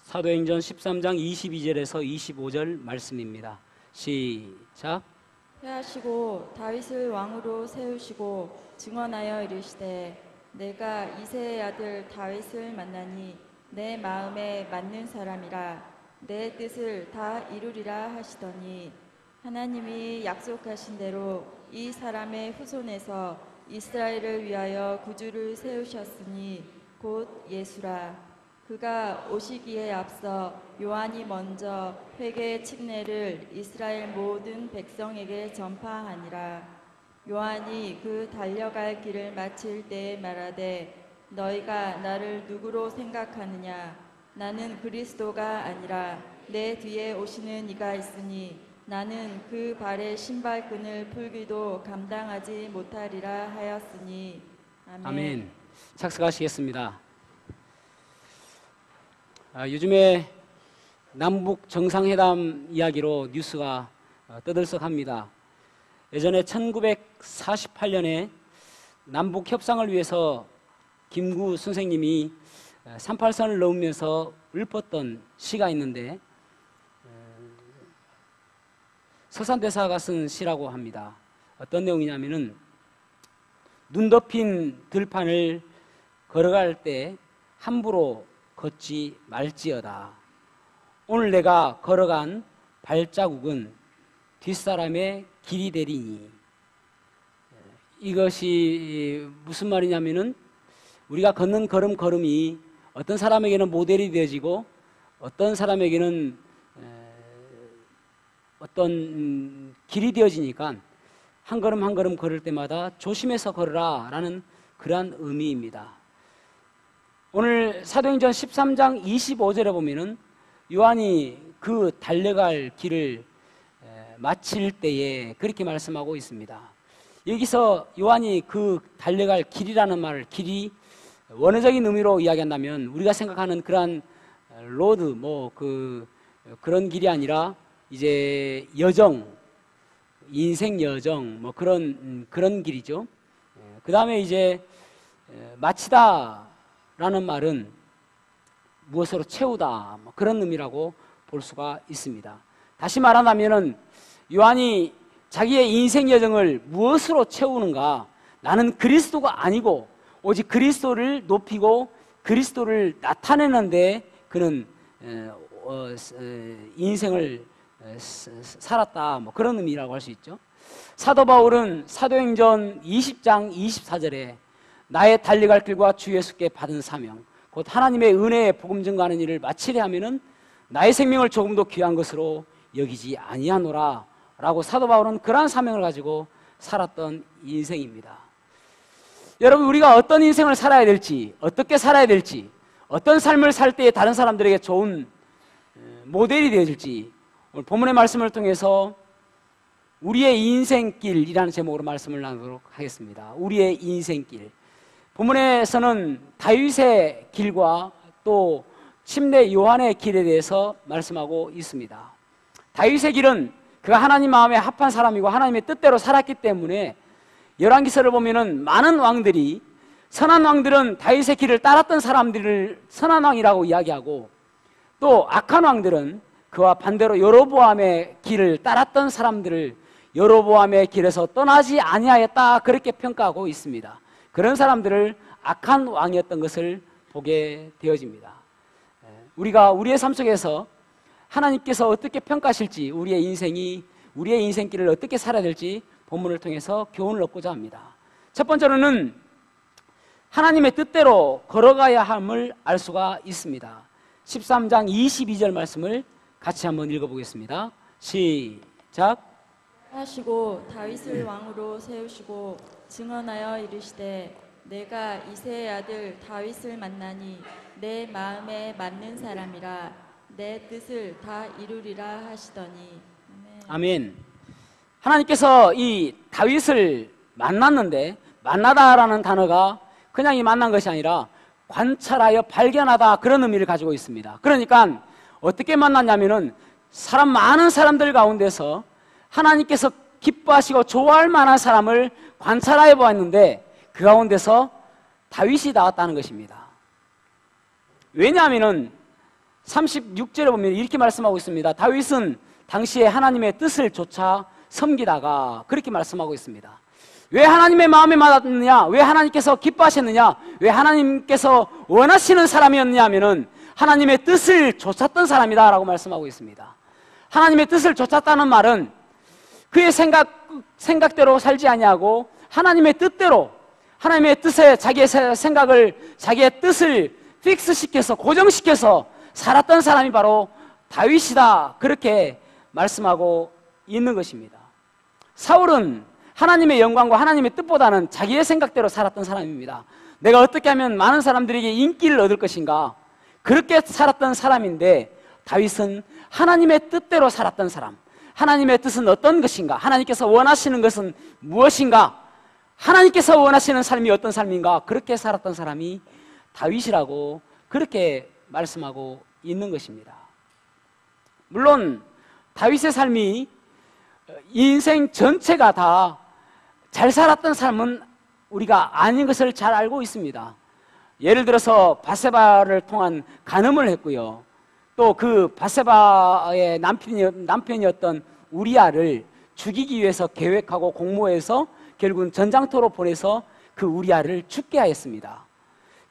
사도행전 13장 22절에서 25절 말씀입니다. 시작. 해하시고 다윗을 왕으로 세우시고 증언하여 이르시되 내가 이새의 아들 다윗을 만나니 내 마음에 맞는 사람이라 내 뜻을 다 이루리라 하시더니 하나님이 약속하신 대로 이 사람의 후손에서 이스라엘을 위하여 구주를 세우셨으니 곧 예수라. 그가 오시기에 앞서 요한이 먼저 회개의 칙례를 이스라엘 모든 백성에게 전파하니라. 요한이 그 달려갈 길을 마칠 때에 말하되 너희가 나를 누구로 생각하느냐? 나는 그리스도가 아니라 내 뒤에 오시는 이가 있으니 나는 그 발의 신발끈을 풀기도 감당하지 못하리라 하였으니. 아멘. 아멘. 착석하시겠습니다. 요즘에 남북 정상회담 이야기로 뉴스가 떠들썩합니다. 예전에 1948년에 남북 협상을 위해서 김구 선생님이 38선을 넘으면서 읊었던 시가 있는데 서산대사가 쓴 시라고 합니다. 어떤 내용이냐면은 눈 덮인 들판을 걸어갈 때 함부로 걷지 말지어다. 오늘 내가 걸어간 발자국은 뒷사람의 길이 되리니. 이것이 무슨 말이냐면은 우리가 걷는 걸음이 어떤 사람에게는 모델이 되어지고 어떤 사람에게는 어떤 길이 되어지니까 한 걸음 한 걸음 걸을 때마다 조심해서 걸으라 라는 그러한 의미입니다. 오늘 사도행전 13장 25절에 보면은 요한이 그 달려갈 길을 마칠 때에 그렇게 말씀하고 있습니다. 여기서 요한이 그 달려갈 길이라는 말을 길이 원어적인 의미로 이야기한다면 우리가 생각하는 그러한 로드 그런 길이 아니라 이제 여정, 인생 여정 그런 길이죠. 그 다음에 이제 마치다 라는 말은 무엇으로 채우다 그런 의미라고 볼 수가 있습니다. 다시 말하자면은 요한이 자기의 인생 여정을 무엇으로 채우는가? 나는 그리스도가 아니고 오직 그리스도를 높이고 그리스도를 나타내는 데 그는 인생을 살았다 그런 의미라고 할 수 있죠. 사도 바울은 사도행전 20장 24절에 나의 달려갈 길과 주 예수께 받은 사명 곧 하나님의 은혜의 복음 증거하는 일을 마치려 하면은 나의 생명을 조금도 귀한 것으로 여기지 아니하노라 라고 사도 바울은 그러한 사명을 가지고 살았던 인생입니다. 여러분, 우리가 어떤 인생을 살아야 될지, 어떻게 살아야 될지, 어떤 삶을 살 때에 다른 사람들에게 좋은 모델이 되어질지 오늘 본문의 말씀을 통해서 우리의 인생길이라는 제목으로 말씀을 나누도록 하겠습니다. 우리의 인생길. 본문에서는 다윗의 길과 또 침례 요한의 길에 대해서 말씀하고 있습니다. 다윗의 길은 그가 하나님 마음에 합한 사람이고 하나님의 뜻대로 살았기 때문에 열왕기서를 보면은 많은 왕들이 선한 왕들은 다윗의 길을 따랐던 사람들을 선한 왕이라고 이야기하고 또 악한 왕들은 그와 반대로 여로보암의 길을 따랐던 사람들을 여로보암의 길에서 떠나지 아니하였다 그렇게 평가하고 있습니다. 그런 사람들을 악한 왕이었던 것을 보게 되어집니다. 우리가 우리의 삶 속에서 하나님께서 어떻게 평가하실지 우리의 인생길을 어떻게 살아야 될지 본문을 통해서 교훈을 얻고자 합니다. 첫 번째로는 하나님의 뜻대로 걸어가야 함을 알 수가 있습니다. 13장 22절 말씀을 같이 한번 읽어보겠습니다. 시작. 하시고 다윗을 왕으로 세우시고 증언하여 이르시되 내가 이새의 아들 다윗을 만나니 내 마음에 맞는 사람이라 내 뜻을 다 이루리라 하시더니. 아멘. 하나님께서 이 다윗을 만났는데 만나다라는 단어가 그냥 이 만난 것이 아니라 관찰하여 발견하다 그런 의미를 가지고 있습니다. 그러니까 어떻게 만났냐면은 많은 사람들 가운데서 하나님께서 기뻐하시고 좋아할 만한 사람을 관찰하여 보았는데 그 가운데서 다윗이 나왔다는 것입니다. 왜냐하면은 36절에 보면 이렇게 말씀하고 있습니다. 다윗은 당시에 하나님의 뜻을 조차 섬기다가 그렇게 말씀하고 있습니다. 왜 하나님의 마음에 맞았느냐? 왜 하나님께서 기뻐하셨느냐? 왜 하나님께서 원하시는 사람이었느냐 하면은 하나님의 뜻을 좇았던 사람이다 라고 말씀하고 있습니다. 하나님의 뜻을 좇았다는 말은 그의 생각대로 살지 아니하고 하나님의 뜻대로, 하나님의 뜻에 자기의 생각을, 자기의 뜻을 픽스시켜서, 고정시켜서 살았던 사람이 바로 다윗이다, 그렇게 말씀하고 있는 것입니다. 사울은 하나님의 영광과 하나님의 뜻보다는 자기의 생각대로 살았던 사람입니다. 내가 어떻게 하면 많은 사람들에게 인기를 얻을 것인가, 그렇게 살았던 사람인데, 다윗은 하나님의 뜻대로 살았던 사람. 하나님의 뜻은 어떤 것인가? 하나님께서 원하시는 것은 무엇인가? 하나님께서 원하시는 삶이 어떤 삶인가? 그렇게 살았던 사람이 다윗이라고 그렇게 말씀하고 있는 것입니다. 물론 다윗의 삶이 인생 전체가 다 잘 살았던 삶은 우리가 아닌 것을 잘 알고 있습니다. 예를 들어서 바세바를 통한 간음을 했고요. 또 그 바세바의 남편이었던 우리아를 죽이기 위해서 계획하고 공모해서 결국은 전장터로 보내서 그 우리아를 죽게 하였습니다.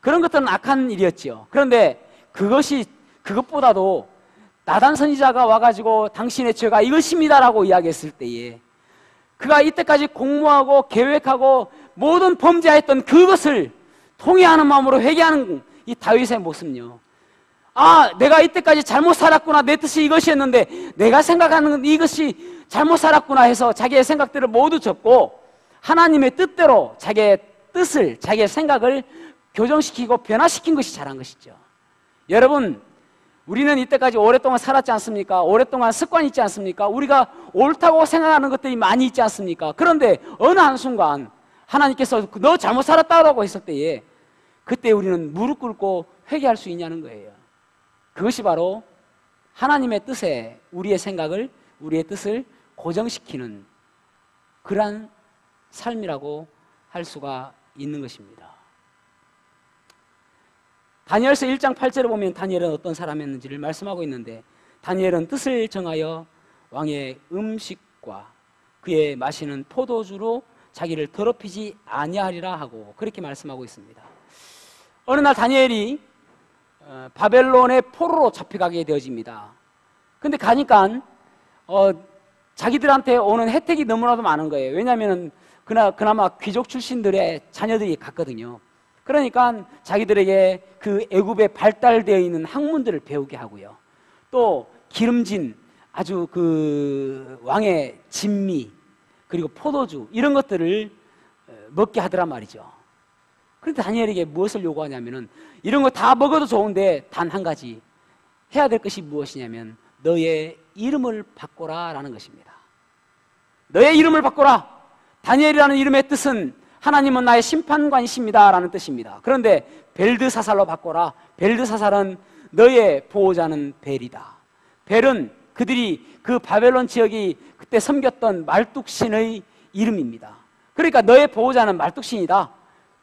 그런 것들은 악한 일이었죠. 그런데 그것보다도 나단 선지자가 와가지고 당신의 죄가 이것입니다라고 이야기했을 때에 그가 이때까지 공모하고 계획하고 모든 범죄했던 그것을 통회하는 마음으로 회개하는 이 다윗의 모습요. 아, 내가 이때까지 잘못 살았구나. 내 뜻이 이것이었는데 내가 생각하는 이것이 잘못 살았구나 해서 자기의 생각들을 모두 접고 하나님의 뜻대로 자기의 뜻을, 자기의 생각을 교정시키고 변화시킨 것이 잘한 것이죠. 여러분, 우리는 이때까지 오랫동안 살았지 않습니까? 오랫동안 습관이 있지 않습니까? 우리가 옳다고 생각하는 것들이 많이 있지 않습니까? 그런데 어느 한순간 하나님께서 너 잘못 살았다고 했을 때에 그때 우리는 무릎 꿇고 회개할 수 있냐는 거예요. 그것이 바로 하나님의 뜻에 우리의 생각을, 우리의 뜻을 고정시키는 그러한 삶이라고 할 수가 있는 것입니다. 다니엘서 1장 8절에 보면 다니엘은 어떤 사람이었는지를 말씀하고 있는데, 다니엘은 뜻을 정하여 왕의 음식과 그의 마시는 포도주로 자기를 더럽히지 아니하리라 하고 그렇게 말씀하고 있습니다. 어느 날 다니엘이 바벨론의 포로로 잡혀가게 되어집니다. 근데 가니까 자기들한테 오는 혜택이 너무나도 많은 거예요. 왜냐하면 그나마 귀족 출신들의 자녀들이 갔거든요. 그러니까 자기들에게 그 애굽에 발달되어 있는 학문들을 배우게 하고요. 또 기름진 아주 그 왕의 진미 그리고 포도주 이런 것들을 먹게 하더란 말이죠. 그런데 다니엘에게 무엇을 요구하냐면은 이런 거 다 먹어도 좋은데 단 한 가지 해야 될 것이 무엇이냐면 너의 이름을 바꿔라 라는 것입니다. 너의 이름을 바꿔라. 다니엘이라는 이름의 뜻은 하나님은 나의 심판관이십니다 라는 뜻입니다. 그런데 벨드사살로 바꿔라. 벨드사살은 너의 보호자는 벨이다. 벨은 그들이 그 바벨론 지역이 그때 섬겼던 말뚝신의 이름입니다. 그러니까 너의 보호자는 말뚝신이다.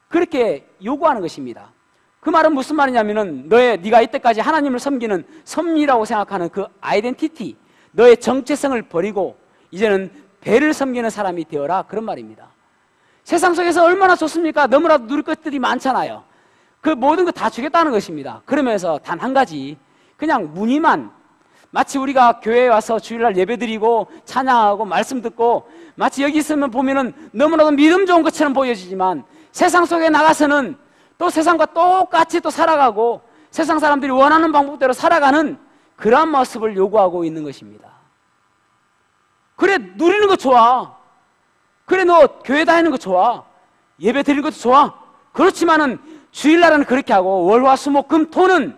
그렇게 요구하는 것입니다. 그 말은 무슨 말이냐면은 네가 이때까지 하나님을 섬기는 섭리라고 생각하는 그 아이덴티티, 너의 정체성을 버리고 이제는 벨을 섬기는 사람이 되어라, 그런 말입니다. 세상 속에서 얼마나 좋습니까? 너무나도 누릴 것들이 많잖아요. 그 모든 거 다 주겠다는 것입니다. 그러면서 단 한 가지, 그냥 무늬만, 마치 우리가 교회에 와서 주일날 예배드리고 찬양하고 말씀 듣고 마치 여기 있으면 보면은 너무나도 믿음 좋은 것처럼 보여지지만 세상 속에 나가서는 또 세상과 똑같이 또 살아가고 세상 사람들이 원하는 방법대로 살아가는 그런 모습을 요구하고 있는 것입니다. 그래, 누리는 거 좋아. 그래, 너 교회 다니는 거 좋아. 예배 드리는 것도 좋아. 그렇지만은 주일날은 그렇게 하고 월화수목금토는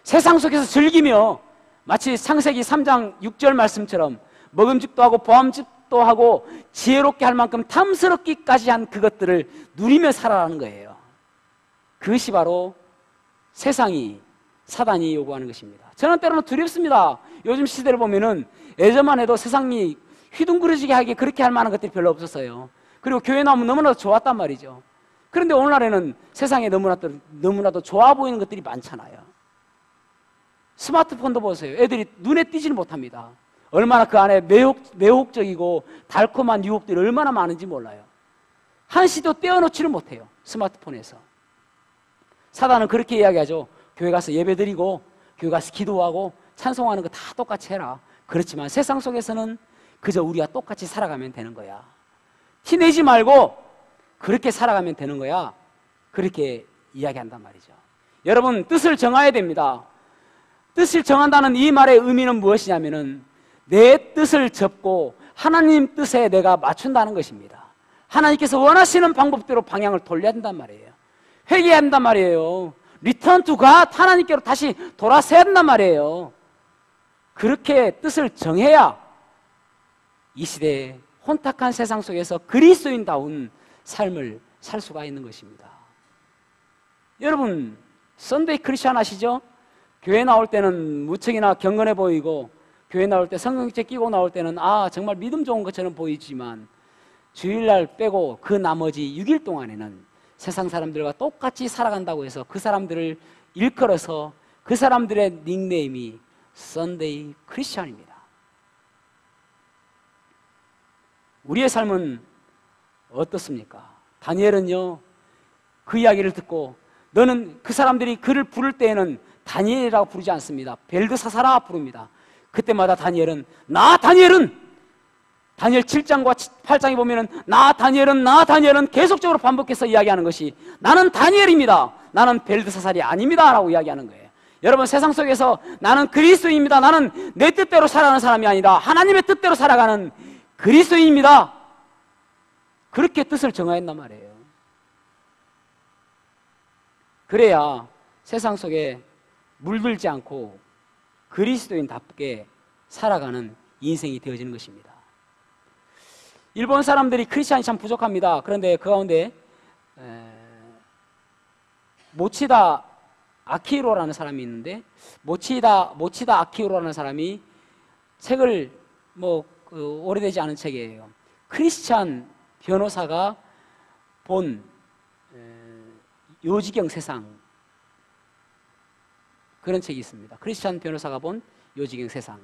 세상 속에서 즐기며 마치 창세기 3장 6절 말씀처럼 먹음직도 하고 보암직도 하고 지혜롭게 할 만큼 탐스럽기까지 한 그것들을 누리며 살아라는 거예요. 그것이 바로 세상이, 사단이 요구하는 것입니다. 저는 때로는 두렵습니다. 요즘 시대를 보면은 예전만 해도 세상이 휘둥그러지게 하게 그렇게 할 만한 것들이 별로 없었어요. 그리고 교회 나오면 너무나도 좋았단 말이죠. 그런데 오늘날에는 세상에 너무나도 좋아 보이는 것들이 많잖아요. 스마트폰도 보세요. 애들이 눈에 띄지는 못합니다. 얼마나 그 안에 매혹적이고 달콤한 유혹들이 얼마나 많은지 몰라요. 한시도 떼어놓지를 못해요. 스마트폰에서. 사단은 그렇게 이야기하죠. 교회 가서 예배드리고 교회 가서 기도하고 찬송하는 거 다 똑같이 해라. 그렇지만 세상 속에서는 그저 우리가 똑같이 살아가면 되는 거야. 티내지 말고 그렇게 살아가면 되는 거야. 그렇게 이야기한단 말이죠. 여러분, 뜻을 정해야 됩니다. 뜻을 정한다는 이 말의 의미는 무엇이냐면은 내 뜻을 접고 하나님 뜻에 내가 맞춘다는 것입니다. 하나님께서 원하시는 방법대로 방향을 돌려야 된단 말이에요. 회개해야 된단 말이에요. Return to God, 하나님께로 다시 돌아서야 된단 말이에요. 그렇게 뜻을 정해야 이 시대의 혼탁한 세상 속에서 그리스도인다운 삶을 살 수가 있는 것입니다. 여러분, 썬데이 크리스천 아시죠? 교회 나올 때는 무척이나 경건해 보이고 교회 나올 때 성경책 끼고 나올 때는 정말 믿음 좋은 것처럼 보이지만 주일날 빼고 그 나머지 6일 동안에는 세상 사람들과 똑같이 살아간다고 해서 그 사람들을 일컬어서 그 사람들의 닉네임이 썬데이 크리스천입니다. 우리의 삶은 어떻습니까? 다니엘은요, 그 이야기를 듣고 너는 그 사람들이 그를 부를 때에는 다니엘이라고 부르지 않습니다. 벨드사사라 부릅니다. 그때마다 다니엘은 다니엘 7장과 8장에 보면은 나 다니엘은 계속적으로 반복해서 이야기하는 것이 나는 다니엘입니다. 나는 벨드사살이 아닙니다. 라고 이야기하는 거예요. 여러분, 세상 속에서 나는 그리스도인입니다. 나는 내 뜻대로 살아가는 사람이 아니라 하나님의 뜻대로 살아가는 그리스도인입니다. 그렇게 뜻을 정해야 한단 말이에요. 그래야 세상 속에 물들지 않고 그리스도인답게 살아가는 인생이 되어지는 것입니다. 일본 사람들이 크리스찬이 참 부족합니다. 그런데 그 가운데 모치다 아키히로라는 사람이 있는데 모치다 아키히로라는 사람이 책을 오래되지 않은 책이에요. 크리스찬 변호사가 본 요지경 세상, 그런 책이 있습니다. 크리스찬 변호사가 본 요지경 세상.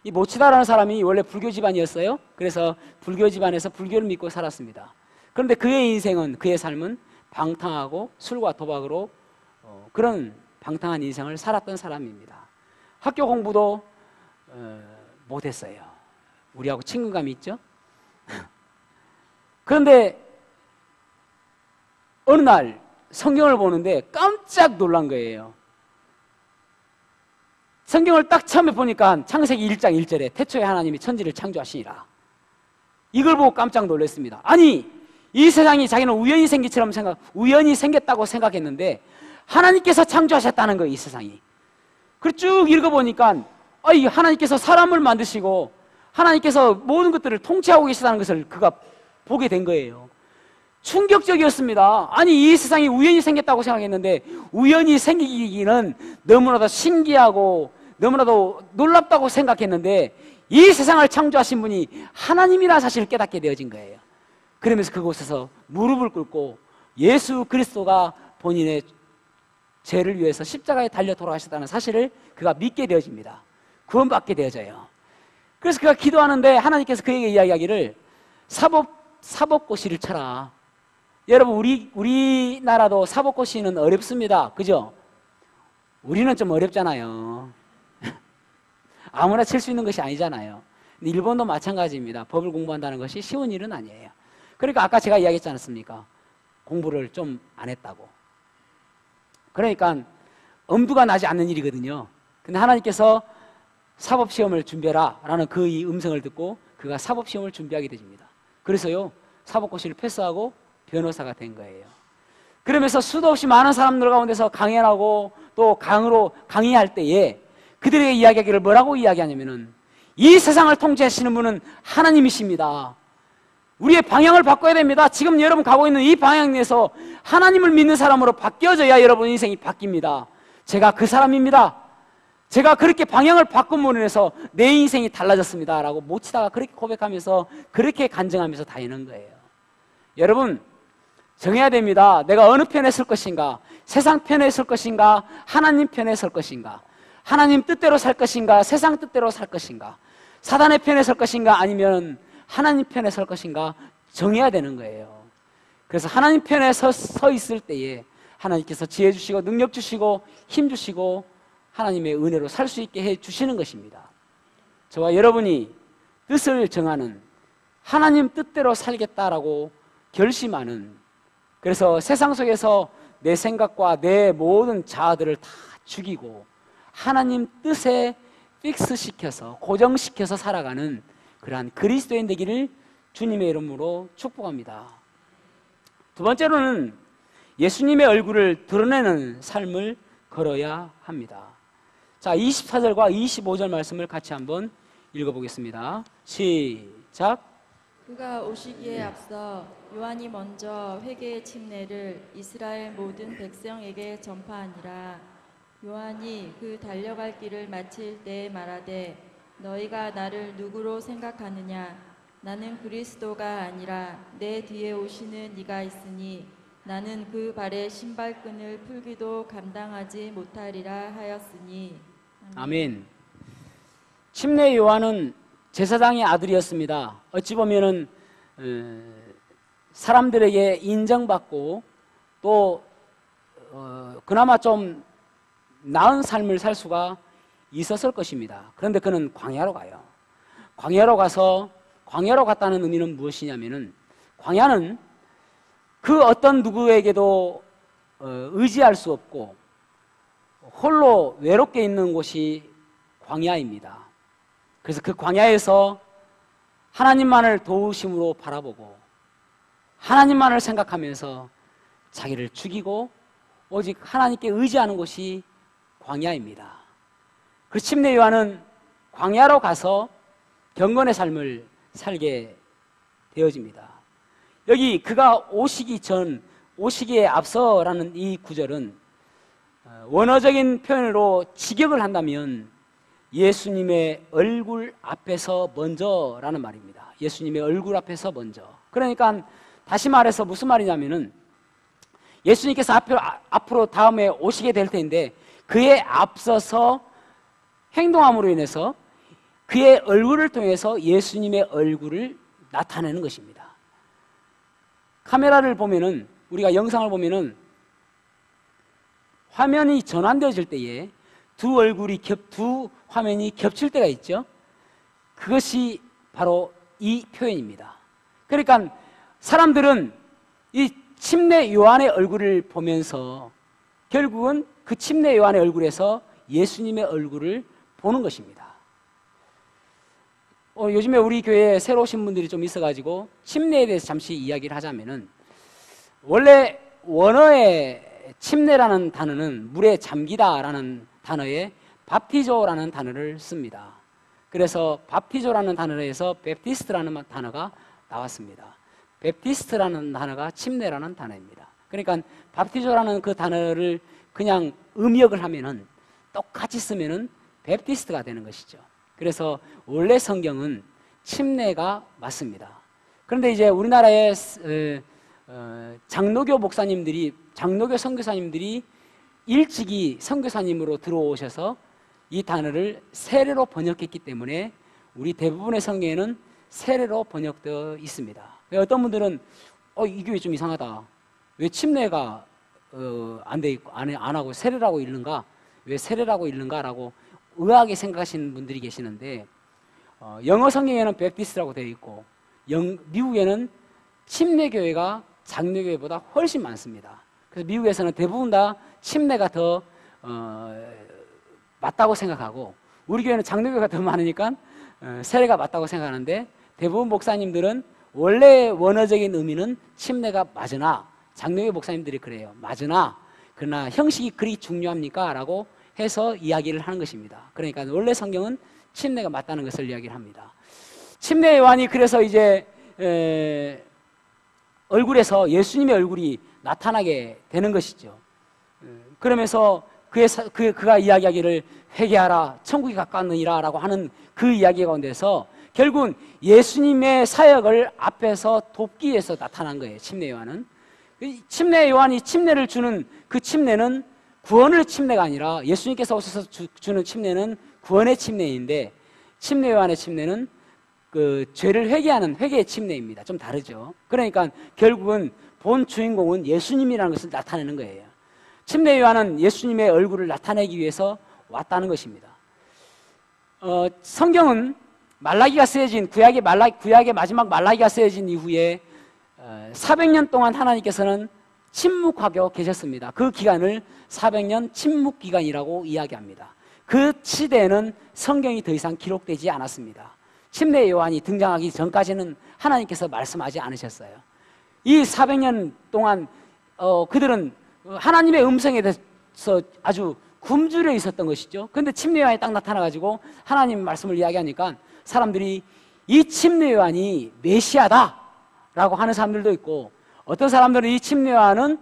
이 모치다라는 사람이 원래 불교 집안이었어요. 그래서 불교 집안에서 불교를 믿고 살았습니다. 그런데 그의 인생은, 그의 삶은 방탕하고 술과 도박으로 그런 방탕한 인생을 살았던 사람입니다. 학교 공부도 못했어요. 우리하고 친근감이 있죠? 그런데 어느 날 성경을 보는데 깜짝 놀란 거예요. 성경을 딱 처음에 보니까 창세기 1장 1절에 태초에 하나님이 천지를 창조하시니라. 이걸 보고 깜짝 놀랐습니다. 아니, 이 세상이 자기는 우연히 생겼다고 생각했는데 하나님께서 창조하셨다는 거예요, 이 세상이. 그리고 쭉 읽어보니까 하나님께서 사람을 만드시고 하나님께서 모든 것들을 통치하고 계시다는 것을 그가 보게 된 거예요. 충격적이었습니다. 아니, 이 세상이 우연히 생겼다고 생각했는데 우연히 생기기는 너무나도 신기하고 너무나도 놀랍다고 생각했는데 이 세상을 창조하신 분이 하나님이라는 사실을 깨닫게 되어진 거예요. 그러면서 그곳에서 무릎을 꿇고 예수 그리스도가 본인의 죄를 위해서 십자가에 달려 돌아가셨다는 사실을 그가 믿게 되어집니다. 구원받게 되어져요. 그래서 그가 기도하는데 하나님께서 그에게 이야기하기를 사법고시를 쳐라. 여러분, 우리나라도 사법고시는 어렵습니다. 그죠? 우리는 좀 어렵잖아요. 아무나 칠 수 있는 것이 아니잖아요. 근데 일본도 마찬가지입니다. 법을 공부한다는 것이 쉬운 일은 아니에요. 그러니까 아까 제가 이야기했지 않았습니까? 공부를 좀 안 했다고. 그러니까 엄두가 나지 않는 일이거든요. 근데 하나님께서 사법시험을 준비해라 라는 그 이 음성을 듣고 그가 사법시험을 준비하게 되집니다. 그래서요, 사법고시를 패스하고 변호사가 된 거예요. 그러면서 수도 없이 많은 사람들 가운데서 강연하고 또 강으로 강의할 때에 그들에게 이야기하기를 뭐라고 이야기하냐면은 이 세상을 통치하시는 분은 하나님이십니다. 우리의 방향을 바꿔야 됩니다. 지금 여러분 가고 있는 이 방향 내에서 하나님을 믿는 사람으로 바뀌어져야 여러분 인생이 바뀝니다. 제가 그 사람입니다. 제가 그렇게 방향을 바꿈으로 인해서 내 인생이 달라졌습니다. 라고 모치다가 그렇게 고백하면서 그렇게 간증하면서 다니는 거예요. 여러분, 정해야 됩니다. 내가 어느 편에 설 것인가? 세상 편에 설 것인가? 하나님 편에 설 것인가? 하나님 뜻대로 살 것인가, 세상 뜻대로 살 것인가, 사단의 편에 설 것인가, 아니면 하나님 편에 설 것인가 정해야 되는 거예요. 그래서 하나님 편에 서 있을 때에 하나님께서 지혜 주시고 능력 주시고 힘 주시고 하나님의 은혜로 살 수 있게 해 주시는 것입니다. 저와 여러분이 뜻을 정하는, 하나님 뜻대로 살겠다라고 결심하는, 그래서 세상 속에서 내 생각과 내 모든 자아들을 다 죽이고 하나님 뜻에 픽스시켜서 고정시켜서 살아가는 그러한 그리스도인 되기를 주님의 이름으로 축복합니다. 두 번째로는 예수님의 얼굴을 드러내는 삶을 걸어야 합니다. 자, 24절과 25절 말씀을 같이 한번 읽어보겠습니다. 시작. 그가 오시기에 앞서 요한이 먼저 회개의 침례를 이스라엘 모든 백성에게 전파하니라. 요한이 그 달려갈 길을 마칠 때에 말하되 너희가 나를 누구로 생각하느냐? 나는 그리스도가 아니라 내 뒤에 오시는 이가 있으니 나는 그 발의 신발끈을 풀기도 감당하지 못하리라 하였으니. 아멘. 침례 요한은 제사장의 아들이었습니다. 어찌 보면은 사람들에게 인정받고 또 그나마 좀 나은 삶을 살 수가 있었을 것입니다. 그런데 그는 광야로 가요. 광야로 갔다는 의미는 무엇이냐면은, 광야는 그 어떤 누구에게도 의지할 수 없고 홀로 외롭게 있는 곳이 광야입니다. 그래서 그 광야에서 하나님만을 도우심으로 바라보고 하나님만을 생각하면서 자기를 죽이고 오직 하나님께 의지하는 곳이 광야입니다. 그 침례 요한은 광야로 가서 경건의 삶을 살게 되어집니다. 여기 그가 오시기에 앞서라는 이 구절은 원어적인 표현으로 직역을 한다면 예수님의 얼굴 앞에서 먼저라는 말입니다. 예수님의 얼굴 앞에서 먼저. 그러니까 다시 말해서 무슨 말이냐면은, 예수님께서 앞으로 다음에 오시게 될 텐데 그에 앞서서 행동함으로 인해서 그의 얼굴을 통해서 예수님의 얼굴을 나타내는 것입니다. 카메라를 보면은, 우리가 영상을 보면은 화면이 전환되어질 때에 두 화면이 겹칠 때가 있죠. 그것이 바로 이 표현입니다. 그러니까 사람들은 이 침례 요한의 얼굴을 보면서 결국은 그 침례 요한의 얼굴에서 예수님의 얼굴을 보는 것입니다. 요즘에 우리 교회에 새로 오신 분들이 좀 있어가지고 침례에 대해서 잠시 이야기를 하자면은, 원래 원어의 침례라는 단어는 물에 잠기다라는 단어에 밥티조라는 단어를 씁니다. 그래서 밥티조라는 단어에서 베프티스트라는 단어가 나왔습니다. 베프티스트라는 단어가 침례라는 단어입니다. 그러니까 밥티조라는 그 단어를 그냥 음역을 하면은 똑같이 쓰면은 베프티스트가 되는 것이죠. 그래서 원래 성경은 침례가 맞습니다. 그런데 이제 우리나라의 장로교 목사님들이, 장로교 선교사님들이 일찍이 선교사님으로 들어오셔서 이 단어를 세례로 번역했기 때문에 우리 대부분의 성경에는 세례로 번역되어 있습니다. 어떤 분들은 이 교회 좀 이상하다. 왜 침례가 안 돼 있고 안 하고 세례라고 읽는가? 왜 세례라고 읽는가라고 의아하게 생각하시는 분들이 계시는데, 영어 성경에는 베프티스트라고 되어 있고 미국에는 침례교회가 장로교회보다 훨씬 많습니다. 그래서 미국에서는 대부분 다 침례가 더 맞다고 생각하고, 우리 교회는 장로교회가 더 많으니까 세례가 맞다고 생각하는데, 대부분 목사님들은 원래 원어적인 의미는 침례가 맞으나, 장로교회 목사님들이 그래요. 맞으나 그러나 형식이 그리 중요합니까? 라고 해서 이야기를 하는 것입니다. 그러니까 원래 성경은 침례가 맞다는 것을 이야기를 합니다. 침례 요한이 그래서 이제 얼굴에서 예수님의 얼굴이 나타나게 되는 것이죠. 그러면서 그가 이야기하기를 회개하라 천국이 가까웠느니라 라고 하는 그 이야기 가운데서 결국은 예수님의 사역을 앞에서 돕기 위해서 나타난 거예요. 침례 요한은. 침례 요한이 침례를 주는 그 침례는 구원의 침례가 아니라 예수님께서 오셔서 주는 침례는 구원의 침례인데 침례 요한의 침례는 그 죄를 회개하는 회개의 침례입니다. 좀 다르죠. 그러니까 결국은 본 주인공은 예수님이라는 것을 나타내는 거예요. 침례 요한은 예수님의 얼굴을 나타내기 위해서 왔다는 것입니다. 성경은 말라기가 쓰여진 구약의 마지막 말라기가 쓰여진 이후에 400년 동안 하나님께서는 침묵하고 계셨습니다. 그 기간을 400년 침묵 기간이라고 이야기합니다. 그 시대에는 성경이 더 이상 기록되지 않았습니다. 침례 요한이 등장하기 전까지는 하나님께서 말씀하지 않으셨어요. 이 400년 동안 그들은 하나님의 음성에 대해서 아주 굶주려 있었던 것이죠. 그런데 침례 요한이 딱 나타나가지고 하나님 말씀을 이야기하니까 사람들이 이 침례 요한이 메시아다라고 하는 사람들도 있고, 어떤 사람들은 이 침례 요한은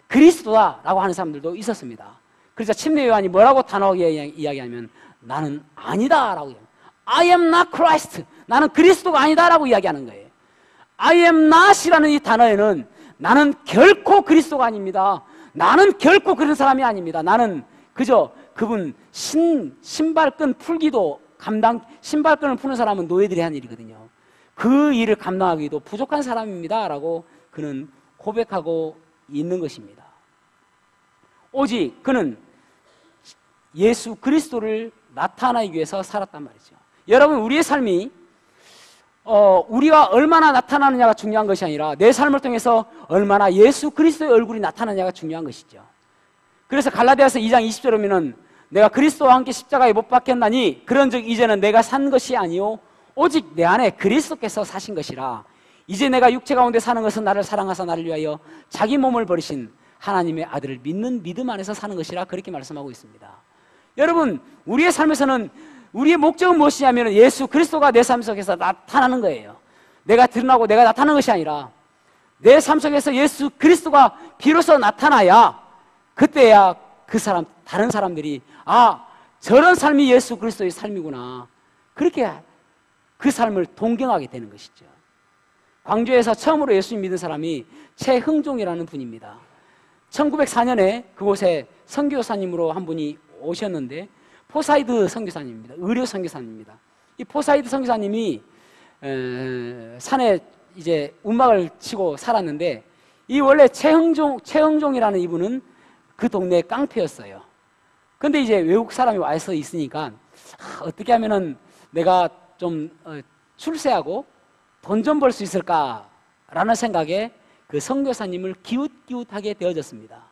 그리스도다라고 하는 사람들도 있었습니다. 그래서 침례 요한이 뭐라고 단호하게 이야기하면 나는 아니다라고 이야기합니다. I am not Christ. 나는 그리스도가 아니다라고 이야기하는 거예요. I am not이라는 이 단어에는 나는 결코 그리스도가 아닙니다. 나는 결코 그런 사람이 아닙니다. 나는 그저 그분 신발끈 풀기도 신발끈을 푸는 사람은 노예들이 한 일이거든요. 그 일을 감당하기도 부족한 사람입니다 라고 그는 고백하고 있는 것입니다. 오직 그는 예수 그리스도를 나타내기 위해서 살았단 말이죠. 여러분, 우리의 삶이 우리가 얼마나 나타나느냐가 중요한 것이 아니라 내 삶을 통해서 얼마나 예수 그리스도의 얼굴이 나타나느냐가 중요한 것이죠. 그래서 갈라디아서 2장 20절에 보면은 내가 그리스도와 함께 십자가에 못 박혔나니 그런즉 이제는 내가 산 것이 아니요 오직 내 안에 그리스도께서 사신 것이라. 이제 내가 육체 가운데 사는 것은 나를 사랑하사 나를 위하여 자기 몸을 버리신 하나님의 아들을 믿는 믿음 안에서 사는 것이라, 그렇게 말씀하고 있습니다. 여러분, 우리의 삶에서는 우리의 목적은 무엇이냐면 예수 그리스도가 내 삶 속에서 나타나는 거예요. 내가 드러나고 내가 나타나는 것이 아니라 내 삶 속에서 예수 그리스도가 비로소 나타나야 그때야 다른 사람들이 저런 삶이 예수 그리스도의 삶이구나, 그렇게 그 삶을 동경하게 되는 것이죠. 광주에서 처음으로 예수님 믿은 사람이 최흥종이라는 분입니다. 1904년에 그곳에 선교사님으로 한 분이 오셨는데 포사이드 선교사님입니다. 의료 선교사님입니다. 이 포사이드 선교사님이 산에 이제 움막을 치고 살았는데, 이 원래 최흥종이라는 이분은 그 동네 깡패였어요. 근데 이제 외국 사람이 와서 있으니까 어떻게 하면은 내가 좀 출세하고 돈 좀 벌 수 있을까라는 생각에 그 선교사님을 기웃기웃하게 되어졌습니다.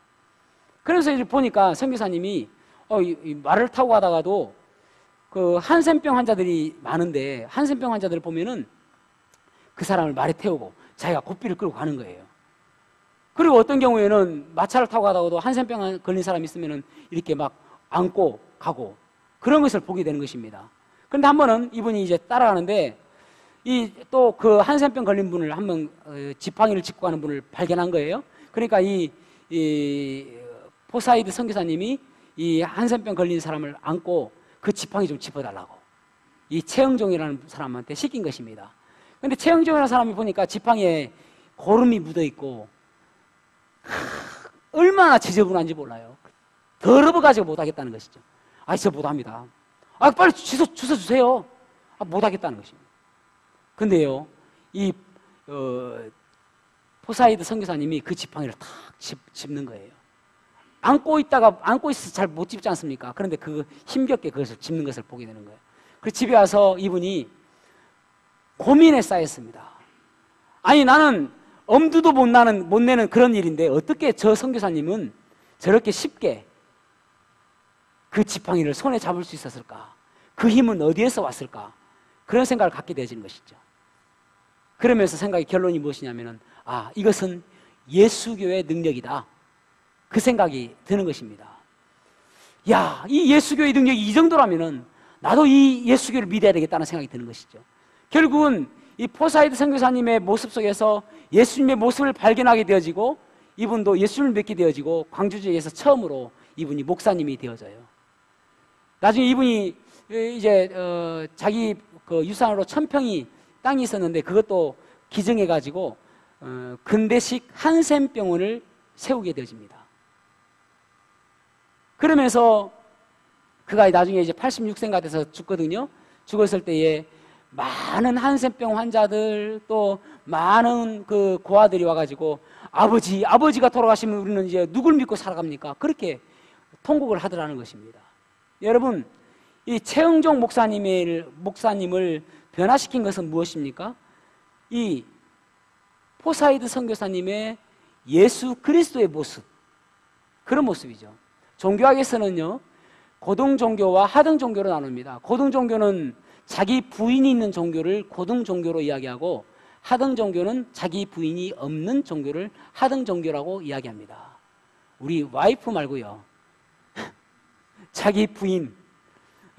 그래서 이제 보니까 선교사님이 이 말을 타고 가다가도 그 한센병 환자들이 많은데 한센병 환자들을 보면은 그 사람을 말에 태우고 자기가 고삐를 끌고 가는 거예요. 그리고 어떤 경우에는 마차를 타고 가다가도 한센병 걸린 사람이 있으면은 이렇게 막 안고 가고 그런 것을 보게 되는 것입니다. 그런데 한 번은 이분이 이제 따라가는데 또 그 한센병 걸린 분을 한 번 지팡이를 짚고 가는 분을 발견한 거예요. 그러니까 이 포사이드 선교사님이 이 한센병 걸린 사람을 안고 그 지팡이 좀 짚어달라고 이 최영종이라는 사람한테 시킨 것입니다. 근데 최영종이라는 사람이 보니까 지팡이에 고름이 묻어있고 얼마나 지저분한지 몰라요. 더러워가지고 못하겠다는 것이죠. 저 못합니다. 빨리 주워 주세요. 못하겠다는 것입니다. 근데요, 이 포사이드 선교사님이 그 지팡이를 탁 짚는 거예요. 안고 있어서 잘 못 짚지 않습니까? 그런데 그 힘겹게 그것을 짚는 것을 보게 되는 거예요. 그래서 집에 와서 이분이 고민에 쌓였습니다. 나는 엄두도 못 내는 그런 일인데 어떻게 저 선교사님은 저렇게 쉽게 그 지팡이를 손에 잡을 수 있었을까? 그 힘은 어디에서 왔을까? 그런 생각을 갖게 되어지는 것이죠. 그러면서 결론이 무엇이냐면은 이것은 예수교의 능력이다, 그 생각이 드는 것입니다. 이 예수교의 능력이 이 정도라면은 나도 이 예수교를 믿어야 되겠다는 생각이 드는 것이죠. 결국은 이 포사이드 선교사님의 모습 속에서 예수님의 모습을 발견하게 되어지고 이분도 예수님을 믿게 되어지고 광주 지역에서 처음으로 이분이 목사님이 되어져요. 나중에 이분이 이제 자기 그 유산으로 1000평이 땅이 있었는데 그것도 기증해가지고 근대식 한센병원을 세우게 되어집니다. 그러면서 그가 나중에 이제 86세가 돼서 죽거든요. 죽었을 때에 많은 한센병 환자들 또 많은 그 고아들이 와가지고 아버지가 돌아가시면 우리는 이제 누굴 믿고 살아갑니까? 그렇게 통곡을 하더라는 것입니다. 여러분, 이 최응종 목사님을 변화시킨 것은 무엇입니까? 이 포사이드 선교사님의 예수 그리스도의 모습, 그런 모습이죠. 종교학에서는요, 고등종교와 하등종교로 나눕니다. 고등종교는 자기 부인이 있는 종교를 고등종교로 이야기하고, 하등종교는 자기 부인이 없는 종교를 하등종교라고 이야기합니다. 우리 와이프 말고요. 자기 부인.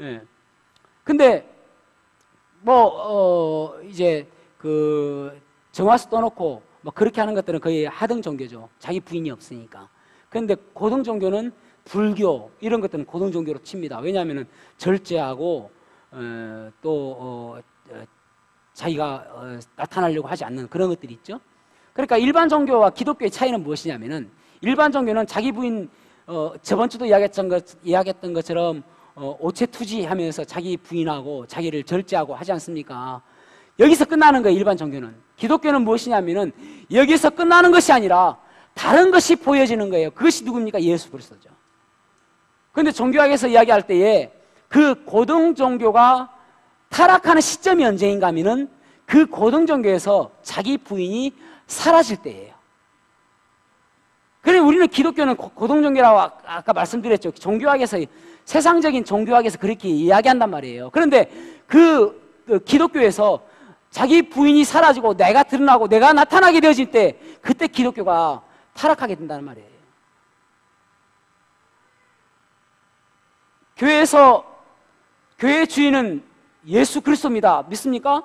예. 근데 이제 그 정화수 떠놓고 뭐 그렇게 하는 것들은 거의 하등종교죠. 자기 부인이 없으니까. 그런데 고등종교는 불교 이런 것들은 고등종교로 칩니다. 왜냐하면 절제하고 자기가 나타나려고 하지 않는 그런 것들이 있죠. 그러니까 일반 종교와 기독교의 차이는 무엇이냐면은, 일반 종교는 자기 부인 저번 주도 이야기했던 것처럼 오체투지하면서 자기 부인하고 자기를 절제하고 하지 않습니까? 여기서 끝나는 거예요. 일반 종교는. 기독교는 무엇이냐면은 여기서 끝나는 것이 아니라 다른 것이 보여지는 거예요. 그것이 누굽니까? 예수 그리스도죠. 그런데 종교학에서 이야기할 때에 그 고등 종교가 타락하는 시점이 언제인가 하면은 그 고등 종교에서 자기 부인이 사라질 때예요. 그래서 우리는 기독교는 고등 종교라고 아까 말씀드렸죠. 종교학에서, 세상적인 종교학에서 그렇게 이야기한단 말이에요. 그런데 그 기독교에서 자기 부인이 사라지고 내가 드러나고 내가 나타나게 되어질 때, 그때 기독교가 타락하게 된다는 말이에요. 교회의 주인은 예수 그리스도입니다. 믿습니까?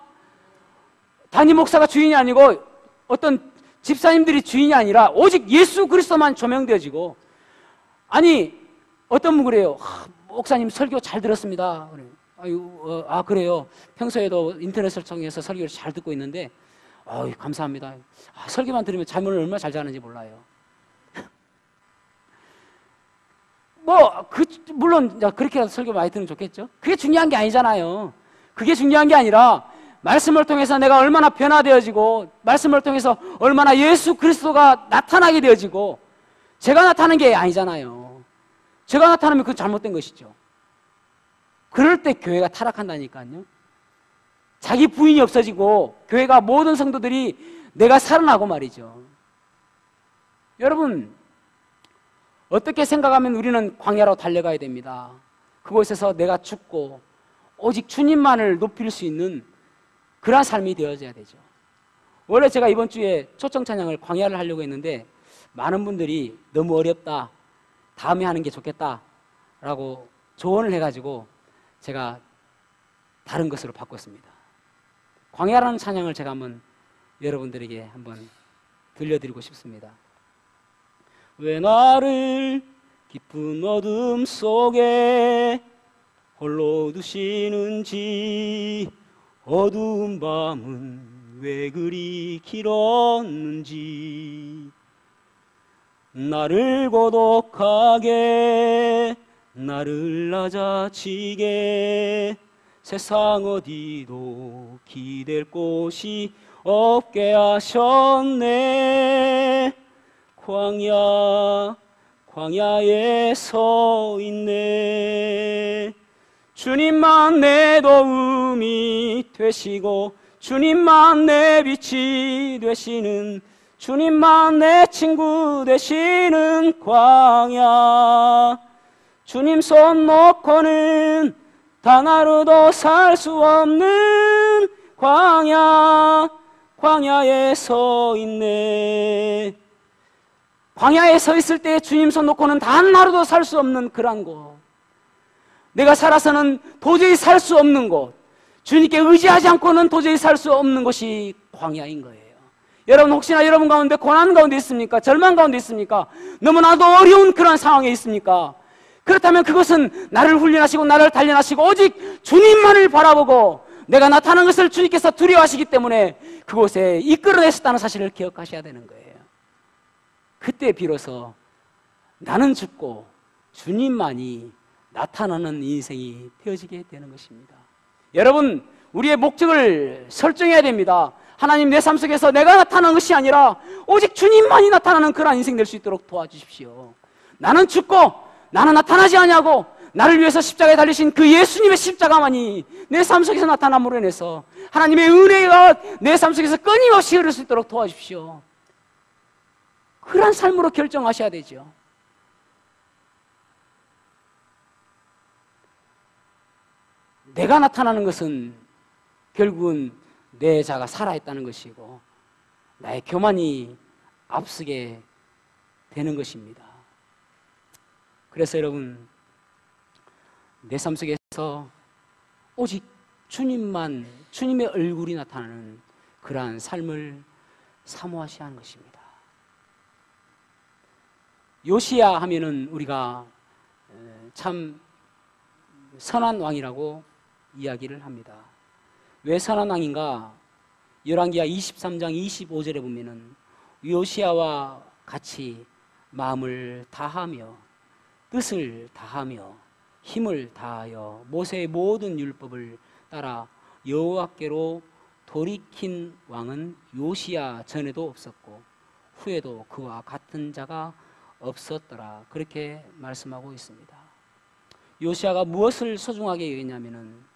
담임 목사가 주인이 아니고 어떤 집사님들이 주인이 아니라 오직 예수 그리스도만 조명되어지고, 아니 어떤 분 그래요. 목사님 설교 잘 들었습니다. 그래요. 평소에도 인터넷을 통해서 설교를 잘 듣고 있는데 감사합니다. 설교만 들으면 잠을 얼마나 잘 자는지 몰라요. 물론 그렇게라도 설교 많이 들으면 좋겠죠. 그게 중요한 게 아니잖아요. 그게 중요한 게 아니라 말씀을 통해서 내가 얼마나 변화되어지고, 말씀을 통해서 얼마나 예수 그리스도가 나타나게 되어지고, 제가 나타나는 게 아니잖아요. 제가 나타나면 그건 잘못된 것이죠. 그럴 때 교회가 타락한다니까요. 자기 부인이 없어지고 교회가 모든 성도들이 내가 살아나고 말이죠. 여러분, 어떻게 생각하면 우리는 광야로 달려가야 됩니다. 그곳에서 내가 죽고 오직 주님만을 높일 수 있는 그러한 삶이 되어져야 되죠. 원래 제가 이번 주에 초청 찬양을 광야를 하려고 했는데 많은 분들이 너무 어렵다, 다음에 하는 게 좋겠다 라고 조언을 해가지고 제가 다른 것으로 바꿨습니다. 광야라는 찬양을 제가 여러분들에게 한번 들려드리고 싶습니다. 왜 나를 깊은 어둠 속에 홀로 두시는지, 어두운 밤은 왜 그리 길었는지, 나를 고독하게 나를 낮아지게 세상 어디도 기댈 곳이 없게 하셨네. 광야에 서 있네. 주님만 내 도움이 되시고, 주님만 내 빛이 되시는, 주님만 내 친구 되시는 광야. 주님 손 놓고는 단 하루도 살 수 없는 광야에 서 있네. 광야에 서 있을 때 주님 손 놓고는 단 하루도 살 수 없는 그런 곳, 내가 살아서는 도저히 살 수 없는 곳, 주님께 의지하지 않고는 도저히 살 수 없는 곳이 광야인 거예요. 여러분, 혹시나 여러분 가운데 고난 가운데 있습니까? 절망 가운데 있습니까? 너무나도 어려운 그런 상황에 있습니까? 그렇다면 그것은 나를 훈련하시고 나를 단련하시고 오직 주님만을 바라보고 내가 나타나는 것을 주님께서 두려워하시기 때문에 그곳에 이끌어내셨다는 사실을 기억하셔야 되는 거예요. 그때 비로소 나는 죽고 주님만이 나타나는 인생이 되어지게 되는 것입니다. 여러분, 우리의 목적을 설정해야 됩니다. 하나님, 내 삶 속에서 내가 나타나는 것이 아니라 오직 주님만이 나타나는 그런 인생 될 수 있도록 도와주십시오. 나는 죽고 나는 나타나지 아니하고 나를 위해서 십자가에 달리신 그 예수님의 십자가만이 내 삶 속에서 나타남으로 인해서 하나님의 은혜가 내 삶 속에서 끊임없이 흐를 수 있도록 도와주십시오. 그런 삶으로 결정하셔야 되죠. 내가 나타나는 것은 결국은 내 자가 살아있다는 것이고 나의 교만이 앞서게 되는 것입니다. 그래서 여러분, 내 삶 속에서 오직 주님만, 주님의 얼굴이 나타나는 그러한 삶을 사모하셔야 하는 것입니다. 요시야 하면은 우리가 참 선한 왕이라고 이야기를 합니다. 왜 선한 왕인가? 열왕기하 23장 25절에 보면은 요시야와 같이 마음을 다하며 뜻을 다하며 힘을 다하여 모세의 모든 율법을 따라 여호와께로 돌이킨 왕은 요시야 전에도 없었고 후에도 그와 같은 자가 없었더라. 그렇게 말씀하고 있습니다. 요시야가 무엇을 소중하게 여겼냐면은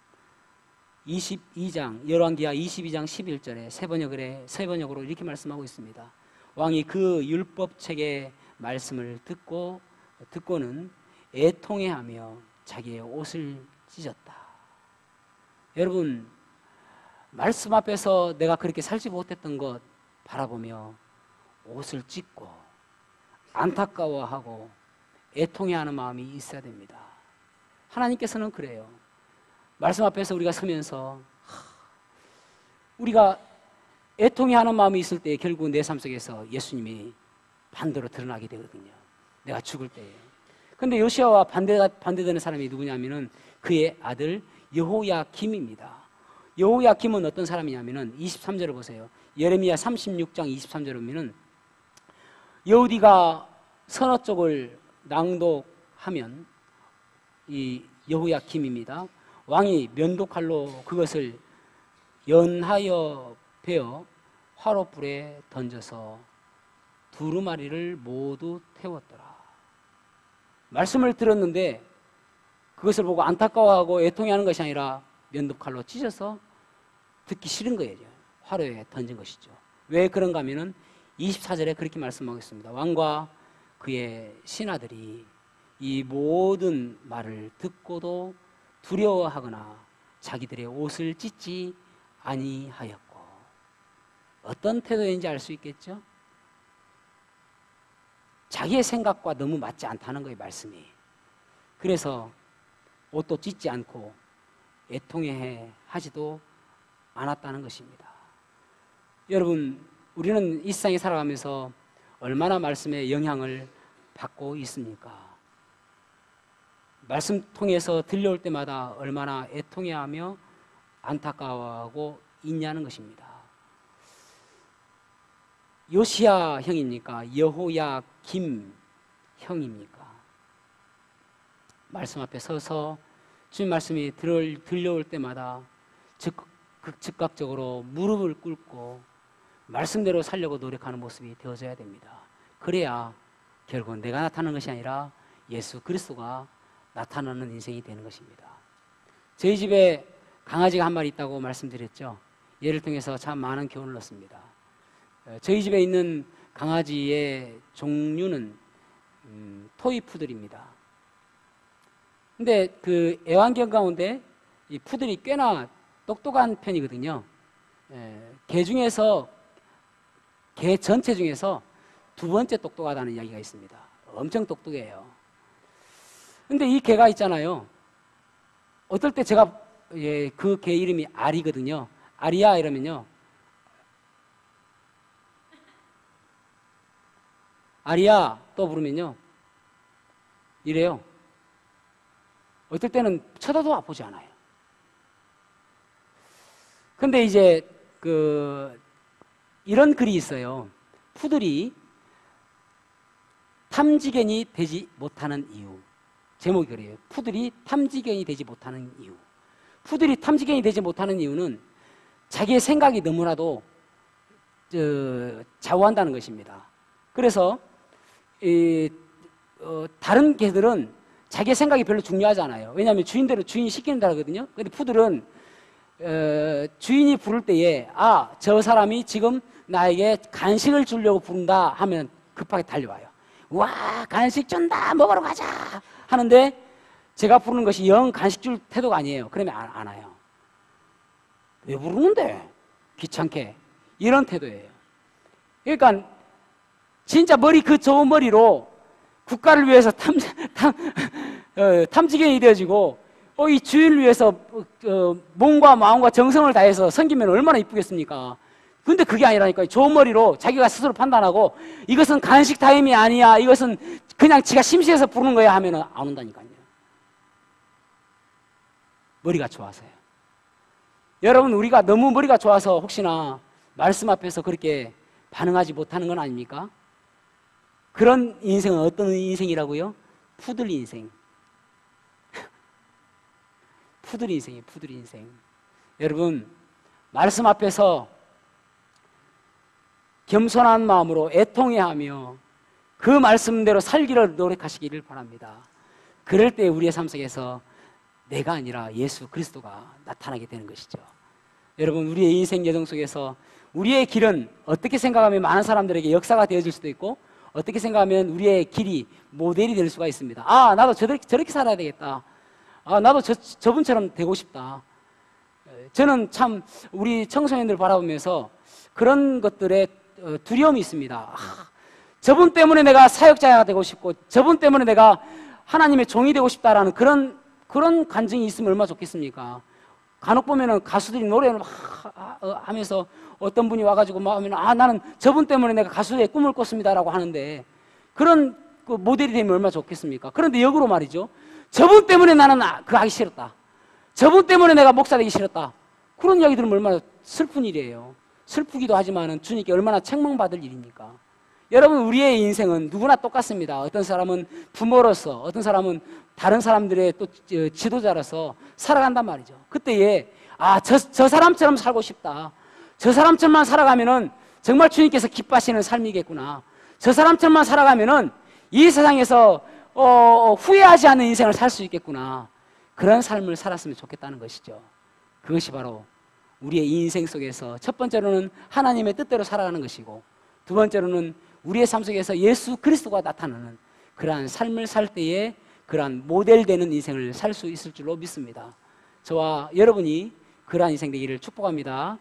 22장 열왕기하 22장 11절에 세 번역으로 이렇게 말씀하고 있습니다. 왕이 그 율법책의 말씀을 듣고는 애통해하며 자기의 옷을 찢었다. 여러분, 말씀 앞에서 내가 그렇게 살지 못했던 것 바라보며 옷을 찢고 안타까워하고 애통해하는 마음이 있어야 됩니다. 하나님께서는 그래요. 말씀 앞에서 우리가 서면서 우리가 애통해하는 마음이 있을 때 결국 내 삶 속에서 예수님이 반대로 드러나게 되거든요. 내가 죽을 때에. 근데 요시야와 반대되는 사람이 누구냐면은 그의 아들 여호야김입니다. 여호야김은 어떤 사람이냐면은 23절을 보세요. 예레미야 36장 23절을 보면은 여후디가 선어 쪽을 낭독하면 이 여호야김입니다. 왕이 면도칼로 그것을 연하여 베어 화롯불에 던져서 두루마리를 모두 태웠더라. 말씀을 들었는데 그것을 보고 안타까워하고 애통해하는 것이 아니라 면도칼로 찢어서 듣기 싫은 거예요. 화로에 던진 것이죠. 왜 그런가 하면은 24절에 그렇게 말씀하고 있습니다. 왕과 그의 신하들이 이 모든 말을 듣고도 두려워하거나 자기들의 옷을 찢지 아니하였고, 어떤 태도인지 알 수 있겠죠? 자기의 생각과 너무 맞지 않다는 거예요, 말씀이. 그래서 옷도 찢지 않고 애통해 하지도 않았다는 것입니다. 여러분, 우리는 이 세상에 살아가면서 얼마나 말씀의 영향을 받고 있습니까? 말씀 통해서 들려올 때마다 얼마나 애통해하며 안타까워하고 있냐는 것입니다. 요시야 형입니까? 여호야김 형입니까? 말씀 앞에 서서 주님 말씀이 들려올 때마다 즉각적으로 무릎을 꿇고 말씀대로 살려고 노력하는 모습이 되어져야 됩니다. 그래야 결국은 내가 나타나는 것이 아니라 예수 그리스도가 나타나는 인생이 되는 것입니다. 저희 집에 강아지가 한 마리 있다고 말씀드렸죠. 얘를 통해서 참 많은 교훈을 얻습니다. 저희 집에 있는 강아지의 종류는 토이푸들입니다. 근데 그 애완견 가운데 이 푸들이 꽤나 똑똑한 편이거든요. 개 중에서, 개 전체 중에서 두 번째 똑똑하다는 이야기가 있습니다. 엄청 똑똑해요. 근데 이 개가 있잖아요. 어떨 때 제가 그 개 이름이 아리거든요. 아리야 이러면요, 아리야 또 부르면요 이래요. 어떨 때는 쳐다도 아프지 않아요. 근데 이제 이런 글이 있어요. 푸들이 탐지견이 되지 못하는 이유. 제목이 그래요. 푸들이 탐지견이 되지 못하는 이유. 푸들이 탐지견이 되지 못하는 이유는 자기의 생각이 너무나도 좌우한다는 것입니다. 그래서 다른 개들은 자기의 생각이 별로 중요하지 않아요. 왜냐하면 주인대로 주인이 시키는 대로 하거든요. 근데 푸들은 주인이 부를 때에 저 사람이 지금 나에게 간식을 주려고 부른다 하면 급하게 달려와요. 와, 간식 준다, 먹으러 가자 하는데 제가 부르는 것이 영 간식 줄 태도가 아니에요. 그러면 안 와요. 왜 부르는데? 귀찮게. 이런 태도예요. 그러니까 진짜 그 좋은 머리로 국가를 위해서 탐지견이 되어지고 이 주인을 위해서 몸과 마음과 정성을 다해서 섬기면 얼마나 이쁘겠습니까? 근데 그게 아니라니까요. 좋은 머리로 자기가 스스로 판단하고 이것은 간식 타임이 아니야, 이것은 그냥 지가 심시해서 부르는 거야 하면 안 온다니까요. 머리가 좋아서요. 여러분, 우리가 너무 머리가 좋아서 혹시나 말씀 앞에서 그렇게 반응하지 못하는 건 아닙니까? 그런 인생은 어떤 인생이라고요? 푸들 인생. 푸들 인생이에요. 푸들 인생. 여러분, 말씀 앞에서 겸손한 마음으로 애통해하며 그 말씀대로 살기를 노력하시기를 바랍니다. 그럴 때 우리의 삶 속에서 내가 아니라 예수 그리스도가 나타나게 되는 것이죠. 여러분, 우리의 인생 여정 속에서 우리의 길은 어떻게 생각하면 많은 사람들에게 역사가 되어질 수도 있고, 어떻게 생각하면 우리의 길이 모델이 될 수가 있습니다. 나도 저렇게 살아야 되겠다. 나도 저분처럼 되고 싶다. 저는 참 우리 청소년들 바라보면서 그런 것들에 두려움이 있습니다. 저분 때문에 내가 사역자가 되고 싶고, 저분 때문에 내가 하나님의 종이 되고 싶다라는 그런 간증이 있으면 얼마나 좋겠습니까? 간혹 보면은 가수들이 노래를 막 하면서 어떤 분이 와가지고 막 하면 나는 저분 때문에 내가 가수의 꿈을 꿨습니다라고 하는데, 그런 모델이 되면 얼마나 좋겠습니까? 그런데 역으로 말이죠. 저분 때문에 나는 그거 하기 싫었다. 저분 때문에 내가 목사 되기 싫었다. 그런 이야기 들으면 얼마나 슬픈 일이에요. 슬프기도 하지만 주님께 얼마나 책망받을 일입니까? 여러분, 우리의 인생은 누구나 똑같습니다. 어떤 사람은 부모로서, 어떤 사람은 다른 사람들의 또 지도자로서 살아간단 말이죠. 그때에 저 사람처럼 살고 싶다. 저 사람처럼만 살아가면은 정말 주님께서 기뻐하시는 삶이겠구나. 저 사람처럼만 살아가면은 이 세상에서 후회하지 않는 인생을 살 수 있겠구나. 그런 삶을 살았으면 좋겠다는 것이죠. 그것이 바로 우리의 인생 속에서 첫 번째로는 하나님의 뜻대로 살아가는 것이고, 두 번째로는 우리의 삶 속에서 예수 그리스도가 나타나는 그러한 삶을 살 때에 그러한 모델되는 인생을 살 수 있을 줄로 믿습니다. 저와 여러분이 그러한 인생 되기를 축복합니다.